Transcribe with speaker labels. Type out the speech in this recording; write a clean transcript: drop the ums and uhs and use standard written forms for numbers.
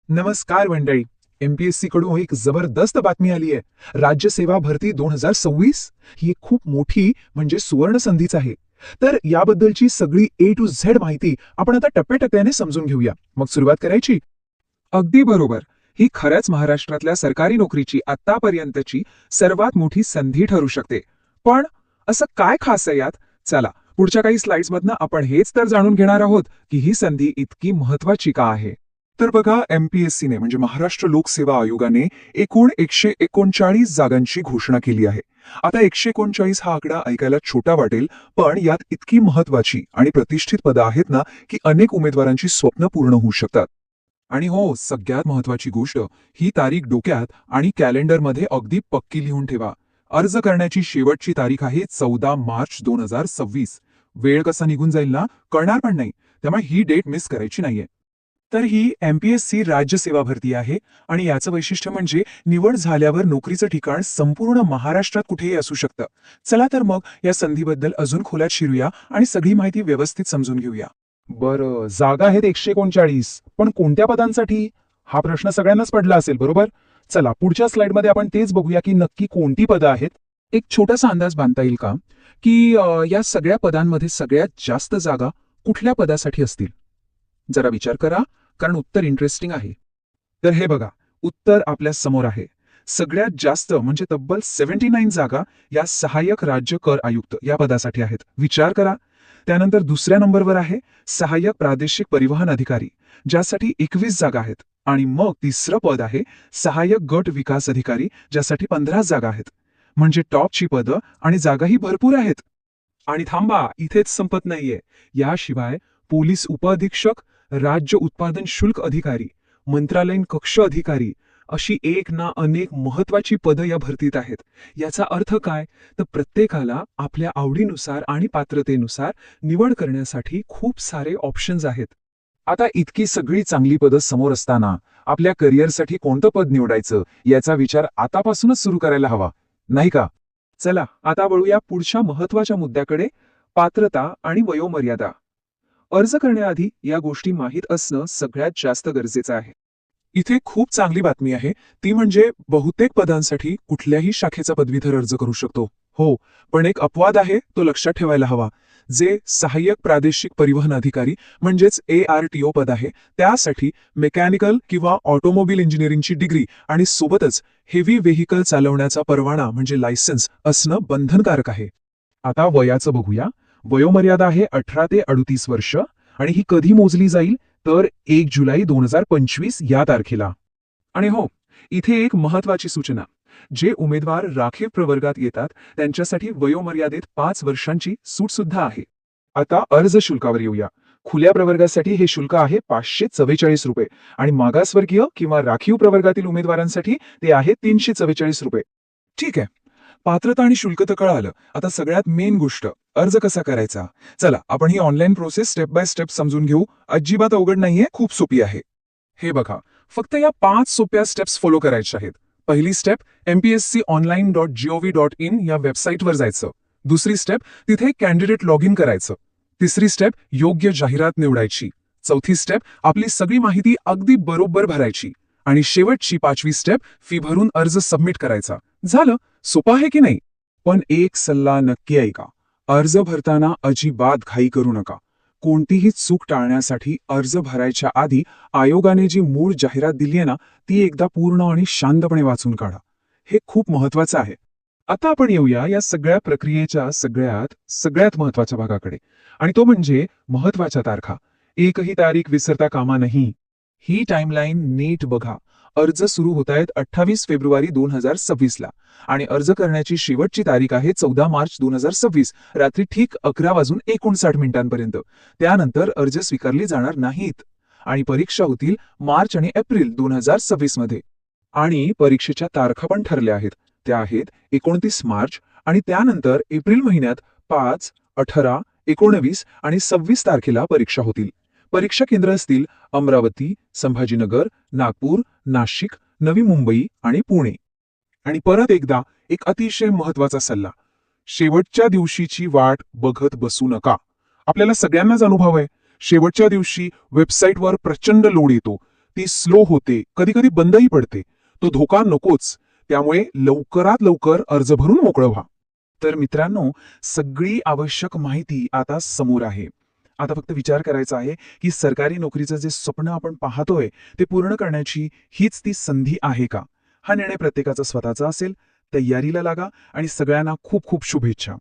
Speaker 1: नमस्कार मंडळी. एमपीएससी कडून एक जबरदस्त बातमी आली आहे. राज्य सेवा भरती 2026 ही एक खूप मोठी म्हणजे सुवर्ण संधीच आहे. तर याबद्दलची सगळी A to Z माहिती आपण आता टप्प्याटप्प्याने समजून घेऊया. मग सुरुवात करायची.
Speaker 2: अगदी बरोबर. ही खरंच महाराष्ट्रातल्या सरकारी नोकरीची आतापर्यंतची सर्वात मोठी संधी ठरू शकते. पण असं काय खास आहे यात? चला, पुढच्या काही स्लाइड्समधनं आपण हेच तर जाणून घेणार आहोत की ही संधी इतकी महत्वाची का आहे.
Speaker 1: तर बघा, एमपीएससीने म्हणजे महाराष्ट्र लोकसेवा आयोगाने एकूण 139 जागांची घोषणा केली आहे. आता 139 हा आकडा ऐकायला छोटा वाटेल, पण यात इतकी महत्वाची आणि प्रतिष्ठित पदं आहेत ना की अनेक उमेदवारांची स्वप्न पूर्ण होऊ शकतात. आणि हो, सगळ्यात महत्वाची गोष्ट, ही तारीख डोक्यात आणि कॅलेंडरमध्ये अगदी पक्की लिहून ठेवा. अर्ज करण्याची शेवटची तारीख आहे 14 मार्च 2026. वेळ कसा निघून जाईल ना, कळणार पण नाही. त्यामुळे ही डेट मिस करायची नाहीये. तर ही एमपीएससी राज्य सेवा भरती आहे आणि याचं वैशिष्ट्य म्हणजे निवड झाल्यावर नोकरीचं ठिकाण संपूर्ण महाराष्ट्रात कुठेही असू शकतं. चला तर मग या संधीबद्दल अजून खोलात शिरूया आणि सगळी माहिती व्यवस्थित समजून घेऊया. बरं, जागा आहेत 139, पण कोणत्या पदांसाठी? हा प्रश्न सगळ्यांनाच पडला असेल, बरोबर? चला, पुढच्या स्लाइडमध्ये आपण तेच बघूया की नक्की कोणती पदं आहेत. एक छोटासा अंदाज बांधता येईल का की या सगळ्या पदांमध्ये सगळ्यात जास्त जागा कुठल्या पदासाठी असतील? जरा विचार करा, कारण उत्तर इंटरेस्टिंग आहे. तर हे बघा, उत्तर आपल्या समोर आहे. सगळ्यात जास्त म्हणजे तब्बल 79 जागा या सहाय्यक राज्य कर आयुक्त या पदासाठी आहेत. विचार करा. त्यानंतर दुसऱ्या नंबरवर आहे सहाय्यक प्रादेशिक परिवहन अधिकारी, ज्यासाठी 21 जागा आहेत. आणि मग तिसरं पद आहे सहाय्यक गट विकास अधिकारी, ज्यासाठी 15 जागा आहेत. म्हणजे टॉपची पदं आणि जागाही भरपूर आहेत. आणि थांबा, इथेच संपत नाहीये. याशिवाय पोलीस उपअधीक्षक, राज्य उत्पादन शुल्क अधिकारी, मंत्रालयीन कक्ष अधिकारी अशी एक ना अनेक महत्वाची पदं या भरतीत आहेत. याचा अर्थ काय? तर प्रत्येकाला आपल्या आवडीनुसार आणि पात्रतेनुसार निवड करण्यासाठी खूप सारे ऑप्शन्स आहेत. आता इतकी सगळी चांगली पदं समोर असताना आपल्या करिअरसाठी कोणतं पद निवडायचं याचा विचार आतापासूनच सुरू करायला हवा, नाही का? चला, आता वळूया पुढच्या महत्वाच्या मुद्द्याकडे, पात्रता आणि वयोमर्यादा. अर्ज करण्याआधी या गोष्टी माहीत असणं सगळ्यात जास्त गरजेचं आहे. इथे खूप चांगली बातमी आहे, ती म्हणजे बहुतेक पदांसाठी कुठल्याही शाखेचा पदवीधर अर्ज करू शकतो. हो, पण एक अपवाद आहे, तो लक्षात ठेवायला हवा. जे सहाय्यक प्रादेशिक परिवहन अधिकारी म्हणजेच ARTO पद आहे, त्यासाठी मेकॅनिकल किंवा ऑटोमोबाईल इंजिनिअरिंगची डिग्री आणि सोबतच हेवी व्हेकल चालवण्याचा परवाना म्हणजे लायसन्स असणं बंधनकारक आहे. आता वयाचं बघूया. वयोमर्यादा आहे 18 ते 38 वर्ष आणि ही कधी मोजली जाईल तर 1 जुलै 2025 या तारखेला. आणि हो, इथे एक महत्वाची सूचना. जे उमेदवार राखीव प्रवर्गात येतात त्यांच्यासाठी वयोमर्यादेत 5 वर्षांची सूट सुद्धा आहे. आता अर्ज शुल्कावर येऊया. खुल्या प्रवर्गासाठी हे शुल्क आहे 544 रुपये आणि मागासवर्गीय किंवा राखीव प्रवर्गातील उमेदवारांसाठी ते आहे 344 रुपये. ठीक आहे, पात्रता आणि शुल्क तर कळालं. आता सगळ्यात मेन गोष्ट, अर्ज कसा करायचा. चला, आपण ही online process step by step समजून घेऊ. अजिबात अवघड नाहीये, खूप सोपी आहे. हे बघा, फक्त या 5 सोप्या स्टेप्स फॉलो करायच्या आहेत. पहिली स्टेप, mpsconline.gov.in या वेबसाईटवर जायचं. दुसरी स्टेप, तिथे कॅन्डिडेट लॉग इन करायचं. तिसरी स्टेप, योग्य जाहिरात निवडायची. चौथी स्टेप, आपली सगळी माहिती अगदी बरोबर भरायची. आणि शेवटची 5वी स्टेप, फी भरून अर्ज सबमिट करायचा. झालं. सोपं आहे की नाही? पण एक सल्ला नक्की ऐका. अर्ज भरताना अजिबात घाई करू नका. कोणतीही चूक टाळण्यासाठी अर्ज भरायच्या आधी आयोगाने जी मूळ जाहिरात दिली आहे ना, ती एकदा पूर्ण आणि शांतपणे वाचून काढा. हे खूप महत्वाचं आहे. आता आपण येऊया या सगळ्या प्रक्रियेच्या सगळ्यात महत्वाच्या भागाकडे, आणि तो म्हणजे महत्वाच्या तारखा. एकही तारीख विसरता कामा नाही. ही टाइमलाईन नीट बघा. अर्ज सुरू होत आहेत 28 फेब्रुवारी 2026 ला आणि अर्ज करण्याची शेवटची तारीख आहे 14 मार्च 2026 रात्री ठीक 11:59 त्यानंतर अर्ज स्वीकारले जाणार नाहीत आणि परीक्षा होतील मार्च आणि एप्रिल 2026 मध्ये. आणि परीक्षेच्या तारखा पण ठरल्या आहेत. त्या आहेत 29 मार्च आणि त्यानंतर एप्रिल महिन्यात 5, 18, 19 आणि 26 तारखेला परीक्षा होतील. परीक्षा केंद्र असतील अमरावती, संभाजीनगर, नागपूर, नाशिक, नवी मुंबई आणि पुणे. आणि परत एकदा एक अतिशय महत्वाचा सल्ला, शेवटच्या दिवशीची वाट बघत बसू नका. आपल्याला सगळ्यांनाच अनुभव आहे, शेवटच्या दिवशी वेबसाईटवर प्रचंड लोड येतो. ती स्लो होते, कधी कधी बंदही पडते. तो धोका नकोच. त्यामुळे लवकरात लवकर अर्ज भरून मोकळं व्हा. तर मित्रांनो, सगळी आवश्यक माहिती आता समोर आहे. आता फक्त विचार करायचा आहे की सरकारी नोकरीचं जे स्वप्न आपण पाहतोय ते पूर्ण करण्याची हीच ती संधी आहे का? हा निर्णय प्रत्येकाचा स्वतःचा असेल. तयारीला लागा आणि सगळ्यांना खूप खूप शुभेच्छा.